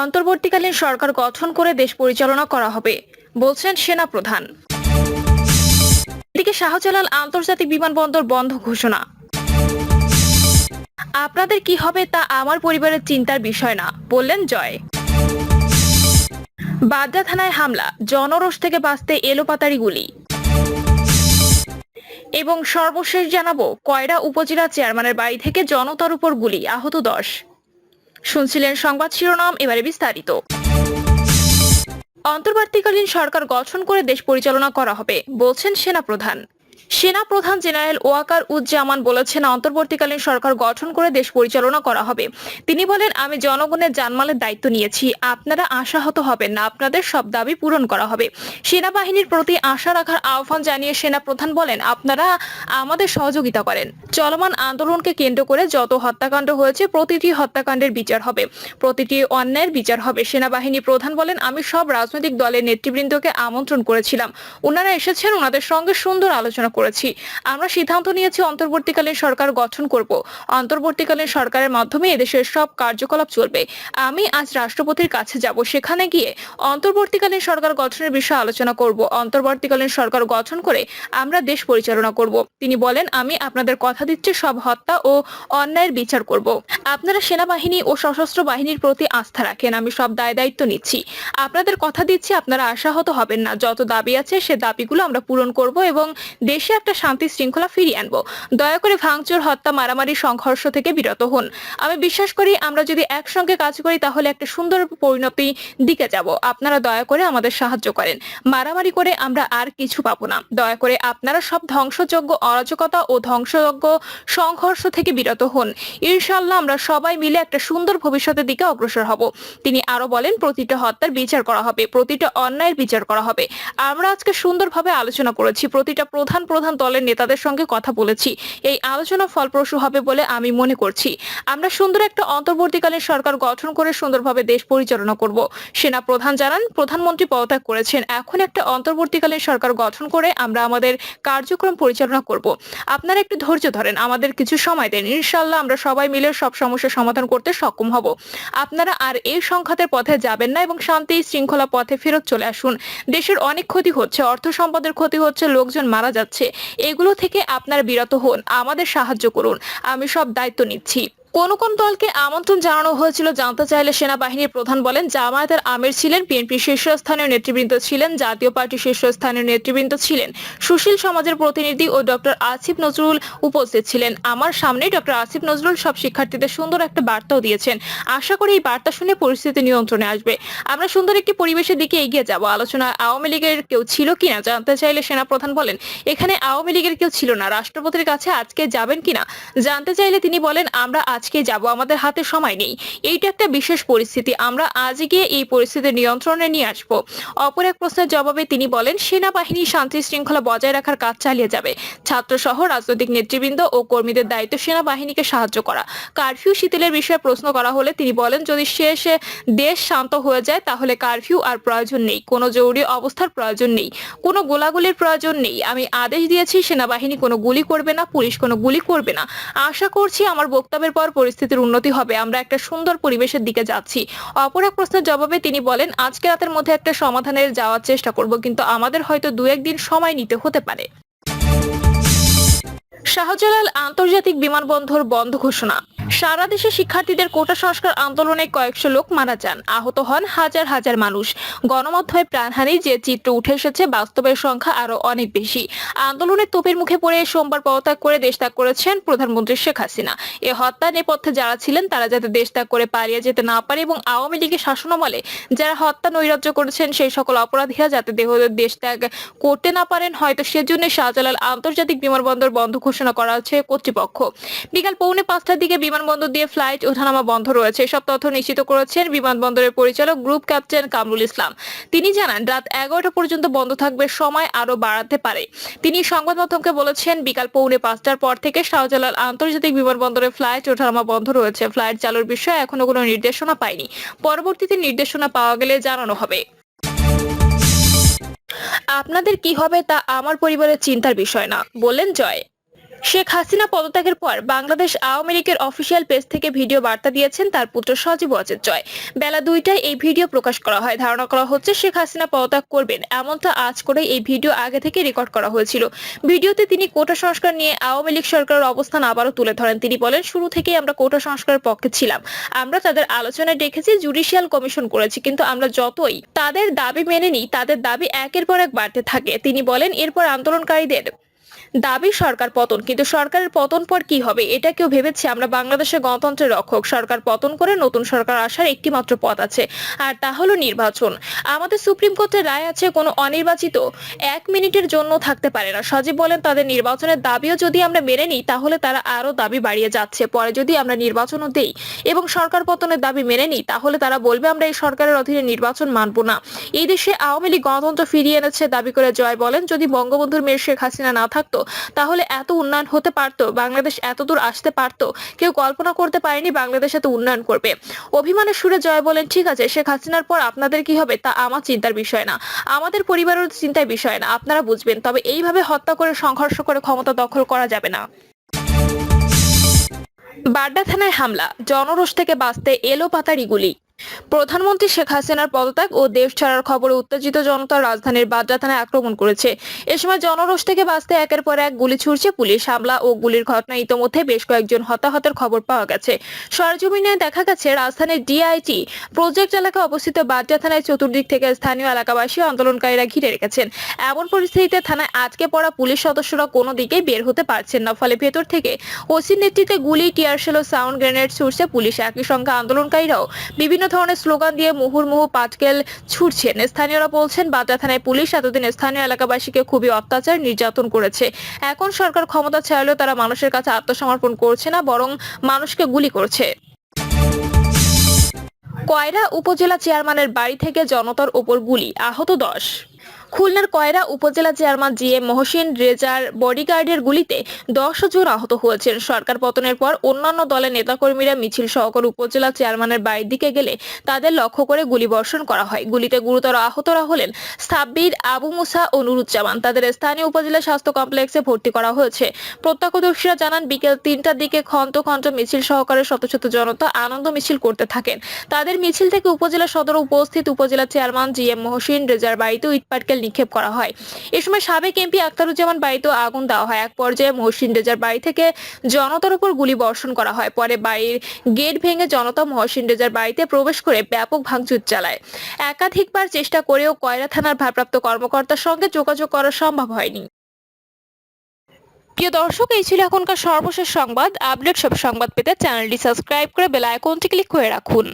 অন্তর্বর্তীকালীন সরকার গঠন করে দেশ পরিচালনা করা হবে বলছেন সেনা প্রধান। এদিকে শাহজালাল আন্তর্জাতিক বিমানবন্দর বন্ধ ঘোষণা। আপনাদের কি হবে তা আমার পরিবারের চিন্তার বিষয় না বললেন জয়। বাড্ডা থানায় হামলা, জনরোষ থেকে বাঁচতে এলোপাতাড়ি গুলি। এবং সর্বশেষ জানাবো, কয়রা উপজেলা চেয়ারম্যানের বাড়ি থেকে জনতার উপর গুলি, আহত 10। শুনছিলেন সংবাদ শিরোনাম, এবারে বিস্তারিত। অন্তর্বর্তীকালীন সরকার গঠন করে দেশ পরিচালনা করা হবে বলছেন সেনা প্রধান। সেনা প্রধান জেনারেল ওয়াকার উজ্জামান বলেছেন, অন্তর্বর্তীকালীন সরকার গঠন করে দেশ পরিচালনা করা হবে। তিনি বলেন, আমি জনগণের জানমালের দায়িত্ব নিয়েছি, আপনারা আশাহত হবেন না, আপনাদের সব দাবি পূরণ করা হবে। সেনাবাহিনীর প্রতি আশা রাখার আহ্বান জানিয়ে সেনা প্রধান বলেন, আপনারা আমাদের সহযোগিতা করেন। চলমান আন্দোলনকে কেন্দ্র করে যত হত্যাকাণ্ড হয়েছে প্রতিটি হত্যাকাণ্ডের বিচার হবে, প্রতিটি অন্যায়ের বিচার হবে। সেনাবাহিনী প্রধান বলেন, আমি সব রাজনৈতিক দলের নেতৃবৃন্দকে আমন্ত্রণ করেছিলাম, ওনারা এসেছেন, ওনাদের সঙ্গে সুন্দর আলোচনা করেছি। আমরা সিদ্ধান্ত নিয়েছি অন্তর্বর্তীকালীন সরকার গঠন করব। অন্তর্বর্তীকালীন সরকারের মাধ্যমে এদেশের সব কার্যকলাপ চলবে। আমি আজ রাষ্ট্রপতির কাছে যাব, সেখানে গিয়ে অন্তর্বর্তীকালীন সরকার গঠনের বিষয়ে আলোচনা করব। অন্তর্বর্তীকালীন সরকার গঠন করে আমরা দেশ পরিচালনা করব। তিনি বলেন, আমি আপনাদের কথা দিচ্ছি, সব হত্যা ও অন্যায়ের বিচার করব। আপনারা সেনাবাহিনী ও সশস্ত্র বাহিনীর প্রতি আস্থা রাখেন, আমি সব দায় দায়িত্ব নিচ্ছি। আপনাদের কথা দিচ্ছি, আপনারা আশাহত হবেন না। যত দাবি আছে সে দাবিগুলো আমরা পূরণ করব এবং দেশে একটা শান্তি শৃঙ্খলা ফিরিয়ে আনবো। দয়া করে ভাঙচুর, হত্যা, মারামারি, সংঘর্ষ থেকে বিরত হন। আমি বিশ্বাস করি আমরা যদি একসঙ্গে কাজ করি তাহলে একটা সুন্দর পরিণতি দিকে যাব। আপনারা দয়া করে আমাদের সাহায্য করেন। মারামারি করে আমরা আর কিছু পাবো না। দয়া করে আপনারা সব ধ্বংসযোগ্য অরাজকতা ও ধ্বংসযোগ্য সংঘর্ষ থেকে বিরত হন। ইনশাআল্লাহ আমরা সবাই মিলে একটা সুন্দর ভবিষ্যতের দিকে অগ্রসর হব। তিনি আরো বলেন, প্রতিটা হত্যার বিচার করা হবে, প্রতিটা অন্যায়ের বিচার করা হবে। আমরা আজকে সুন্দরভাবে আলোচনা করেছি, প্রতিটা প্রধান দলের নেতাদের সঙ্গে কথা বলেছি। এই আলোচনা ফলপ্রসূ হবে বলে আমি মনে করছি। আমরা সুন্দর একটা অন্তর্বর্তীকালীন সরকার গঠন করে সুন্দরভাবে দেশ পরিচালনা করব। সেনা প্রধান জানান, প্রধানমন্ত্রী পদত্যাগ করেছেন, এখন একটা অন্তর্বর্তীকালীন সরকার গঠন করে আমরা আমাদের কার্যক্রম পরিচালনা করব। আপনারা একটু ধৈর্য ধরেন, আমাদের কিছু সময় দেন। ইনশাআল্লাহ আমরা সবাই মিলে সব সমস্যার সমাধান করতে সক্ষম হব। আপনারা আর এই সংঘাতের পথে যাবেন না এবং শান্তি শৃঙ্খলা পথে ফেরত চলে আসুন। দেশের অনেক ক্ষতি হচ্ছে, অর্থ সম্পদের ক্ষতি হচ্ছে, লোকজন মারা যাচ্ছে। এগুলো থেকে আপনারা বিরত হন, আমাদের সাহায্য করুন। আমি সব দায়িত্ব নিচ্ছি। কোন কোন দলকে আমন্ত্রণ জানানো হয়েছিল জানতে চাইলে সেনাবাহিনীর প্রধান বলেন, জামায়াতের আমির ছিলেন, বিএনপির শীর্ষস্থানীয় নেতৃবৃন্দ ছিলেন, জাতীয় পার্টির শীর্ষস্থানীয় নেতৃবৃন্দ ছিলেন, সুশীল সমাজের প্রতিনিধি ও ডক্টর আসিফ নজরুল উপস্থিত ছিলেন। আমার সামনেই ডক্টর আসিফ নজরুল সব শিক্ষার্থীদের সুন্দর একটা বার্তাও দিয়েছেন। আশা করি এই বার্তা শুনে পরিস্থিতি নিয়ন্ত্রণে আসবে। আমরা সুন্দর একটি পরিবেশের দিকে এগিয়ে যাব। আলোচনা আওয়ামী লীগের কেউ ছিল কিনা জানতে চাইলে সেনা প্রধান বলেন, এখানে আওয়ামী লীগের কেউ ছিল না। রাষ্ট্রপতির কাছে আজকে যাবেন কিনা জানতে চাইলে তিনি বলেন, আমরা আজকে যাব, আমাদের হাতে সময় নেই। এইটা একটা বিশেষ পরিস্থিতি, আমরা আজ গিয়ে এই পরিস্থিতি নিয়ন্ত্রণে নিয়ে আসব। অপর এক প্রশ্নের জবাবে তিনি বলেন, সেনাবাহিনী শান্তি শৃঙ্খলা বজায় রাখার কাজ চালিয়ে যাবে। ছাত্র সহ রাজনৈতিক নেতৃবৃন্দ ও কর্মীদের দায়িত্ব সেনাবাহিনীকে সাহায্য করা। কারফিউ শিথিলের বিষয়ে প্রশ্ন করা হলে তিনি বলেন, যদি শেষে দেশ শান্ত হয়ে যায় তাহলে কারফিউ আর প্রয়োজন নেই, কোনো জরুরি অবস্থার প্রয়োজন নেই, কোনো গোলাগুলির প্রয়োজন নেই। আমি আদেশ দিয়েছি, সেনাবাহিনী কোনো গুলি করবে না, পুলিশ কোনো গুলি করবে না। আশা করছি আমার বক্তব্যের পর পরিস্থিতির উন্নতি হবে, আমরা একটা সুন্দর পরিবেশের দিকে যাচ্ছি। অপর এক প্রশ্নের জবাবে তিনি বলেন, আজকে রাতের মধ্যে একটা সমাধানের যাওয়ার চেষ্টা করব, কিন্তু আমাদের হয়তো 2-1 দিন সময় নিতে হতে পারে। শাহজালাল আন্তর্জাতিক বিমানবন্দর বন্ধ ঘোষণা। সারা দেশে শিক্ষার্থীদের কোটা সংস্কার আন্দোলনে কয়েকশো লোক মারা যান, আহত হন হাজার হাজার মানুষ। গণমাধ্যমে প্রাণহানির যে চিত্র উঠে এসেছে, বাস্তবের সংখ্যা আরো অনেক বেশি। আন্দোলনের তোপের মুখে পড়ে সোমবার পদত্যাগ করে দেশ ত্যাগ করেছেন প্রধানমন্ত্রী শেখ হাসিনা। এ হত্যা নেপথ্যে যারা ছিলেন তারা যাতে দেশ ত্যাগ করে পালিয়ে যেতে না পারে এবং আওয়ামী লীগের শাসনামলে যারা হত্যা নৈরাজ্য করেছেন সেই সকল অপরাধীরা যাতে দেশ ত্যাগ করতে না পারেন, হয়তো সেজন্য শাহজালাল আন্তর্জাতিক বিমানবন্দর বন্ধ ঘোষণা করা হচ্ছে কর্তৃপক্ষ। বিকাল 4:45টার দিকে বিমানবন্দর দিয়ে ফ্লাইট ওঠানামা বন্ধ রয়েছে। সব তথ্য নিশ্চিত করেছেন বিমানবন্দরের পরিচালক গ্রুপ ক্যাপ্টেন কামরুল ইসলাম। তিনি জানান, রাত 11টা পর্যন্ত বন্ধ থাকবে, সময় আরো বাড়াতে পারে। তিনি সংবাদ মাধ্যমকে বলেছেন, বিকাল 4:45টার পর থেকে শাহজালাল আন্তর্জাতিক বিমানবন্দরে ফ্লাইট ওঠানামা বন্ধ রয়েছে। ফ্লাইট চালুর বিষয়ে এখনো কোনো নির্দেশনা পায়নি, পরবর্তীতে নির্দেশনা পাওয়া গেলে জানানো হবে। আপনাদের কি হবে তা আমার পরিবারের চিন্তার বিষয় না বললেন জয়। শেখ হাসিনা পদত্যাগের পর বাংলাদেশ আওয়ামী লীগের অফিসিয়াল পেজ থেকে ভিডিও বার্তা দিয়েছেন তার পুত্র সজীব ওয়াজেদ জয়। বেলা 2টায় এই ভিডিও প্রকাশ করা হয়। ধারণা করা হচ্ছে শেখ হাসিনা পদত্যাগ করবেন এমনটা আজ করে এই ভিডিও আগে থেকে রেকর্ড করা হয়েছিল। ভিডিওতে তিনি কোটা সংস্কার নিয়ে আওয়ামী লীগ সরকারের অবস্থান আবারও তুলে ধরেন। তিনি বলেন, শুরু থেকেই আমরা কোটা সংস্কারের পক্ষে ছিলাম। আমরা তাদের আলোচনায় ডেকেছি, জুডিশিয়াল কমিশন করেছি, কিন্তু আমরা যতই তাদের দাবি মেনে নিই তাদের দাবি একের পর এক বাড়তে থাকে। তিনি বলেন, এরপর আন্দোলনকারীদের দাবি সরকার পতন, কিন্তু সরকারের পতন পর কি হবে এটা কেউ ভেবেছে? আমরা বাংলাদেশের গণতন্ত্রের রক্ষক। সরকার পতন করে নতুন সরকার আসার একটি মাত্র পথ আছে, আর তা হলো নির্বাচন। আমাদের সুপ্রিম কোর্টের রায় আছে, কোনো অনির্বাচিত 1 মিনিটের জন্য থাকতে পারে না। সজীব বলেন, তাদের নির্বাচনের দাবিও যদি আমরা মেনে নিই তাহলে তারা আরো দাবি বাড়িয়ে যাচ্ছে। পরে যদি আমরা নির্বাচনও দেই এবং সরকার পতনের দাবি মেনে নিই তাহলে তারা বলবে আমরা এই সরকারের অধীনে নির্বাচন মানব না। এই দেশে আওয়ামী লীগ গণতন্ত্র ফিরিয়ে এনেছে দাবি করে জয় বলেন, যদি বঙ্গবন্ধুর মেয়ে শেখ হাসিনা না থাকতো তাহলে এত উন্নয়ন হতে পারতো, বাংলাদেশ এত দূর আসতে পারতো? কেউ কল্পনা করতে পারেনি বাংলাদেশ এত উন্নয়ন করবে। অভিমানের সুরে জয় বলেন, ঠিক আছে, শেখ হাসিনার পর আপনাদের কি হবে তা আমার চিন্তার বিষয় না, আমাদের পরিবারের চিন্তার বিষয় না, আপনারা বুঝবেন। তবে এইভাবে হত্যা করে সংঘর্ষ করে ক্ষমতা দখল করা যাবে না। বাড্ডা থানায় হামলা, জনরোষ থেকে বাঁচতে এলো পাতারি গুলি। প্রধানমন্ত্রী শেখ হাসিনার পদত্যাগ ও দেশ ছাড়ার খবরে উত্তেজিত জনতা রাজধানীর বাড্ডা থানায় আক্রমণ করেছে। এ সময় জনরোষ থেকে বাঁচতে একের পর এক গুলি ছুড়ছে পুলিশ। হামলা ও গুলির ঘটনায় ইতোমধ্যে বেশ কয়েকজন হতাহতের খবর পাওয়া গেছে। সরেজমিনে দেখা গেছে রাজধানীর ডিআইটি প্রজেক্ট এলাকায় অবস্থিত বাড্ডা থানায় চতুর্দিক থেকে স্থানীয় এলাকাবাসী আন্দোলনকারীরা ঘিরে রেখেছেন। এমন পরিস্থিতিতে থানায় আটকে পড়া পুলিশ সদস্যরা কোনো দিকেই বের হতে পারছেন না। ফলে ভেতর থেকে ওসির নেতৃত্বে গুলি, টিয়ারশেল ও সাউন্ড গ্রেনেড ছুড়ছে পুলিশ। একই সঙ্গে আন্দোলনকারীরাও বিভিন্ন ধরনের স্লোগান দিয়ে মুহুর্মুহু পাটকেল ছুটছেন। স্থানীয়রা বলছেন, বাড্ডা থানায় পুলিশ এতদিন স্থানীয় এলাকাবাসীকে খুবই অত্যাচার নির্যাতন করেছে। এখন সরকার ক্ষমতা ছাড়লেও তারা মানুষের কাছে আত্মসমর্পণ করছে না, বরং মানুষকে গুলি করছে। কয়রা উপজেলা চেয়ারম্যানের বাড়ি থেকে জনতার ওপর গুলি, আহত 10। খুলনার কয়রা উপজেলা চেয়ারম্যান জিএম মহসিন রেজার বডিগার্ডের গুলিতে 10 জন আহত হয়েছেন। সরকার পতনের পর অন্যান্য দলের নেতাকর্মীরা মিছিল সহকারে উপজেলা চেয়ারম্যানের বাড়ির দিকে গেলে তাদের লক্ষ্য করে গুলিবর্ষণ করা হয়। গুলিতে গুরুতর আহতরা হলেন সাব্বির, আবু মুসা ও নুরুজ্জামান। তাদের স্থানীয় উপজেলা স্বাস্থ্য কমপ্লেক্সে ভর্তি করা হয়েছে। প্রত্যক্ষদর্শীরা জানান, বিকেল 3টার দিকে খন্ত খন্ত মিছিল সহকারে শত শত জনতা আনন্দ মিছিল করতে থাকেন। তাদের মিছিল থেকে উপজেলা সদরে উপস্থিত উপজেলা চেয়ারম্যান জিএম মহসিন রেজার বাড়িতেও ইটপাটকেল নিক্ষেপ করা হয়। এ সময় সাবেক এমপি আখতারুজ্জামান বাড়িতেও আগুন দেওয়া হয়। এক পর্যায়ে মহসিন রেজার বাড়ি থেকে জনতার উপর গুলি বর্ষণ করা হয়। পরে বাড়ির গেট ভেঙে জনতা মহসিন রেজার বাড়িতে প্রবেশ করে ব্যাপক ভাঙচুর চালায়। একাধিকবার চেষ্টা করেও কয়রা থানার ভারপ্রাপ্ত কর্মকর্তার সঙ্গে যোগাযোগ করা সম্ভব হয়নি। প্রিয় দর্শক, এই ছিল এখনকার সর্বশেষ সংবাদ। আপডেট সব সংবাদ পেতে চ্যানেলটি সাবস্ক্রাইব করে বেল আইকনটি ক্লিক করে রাখুন।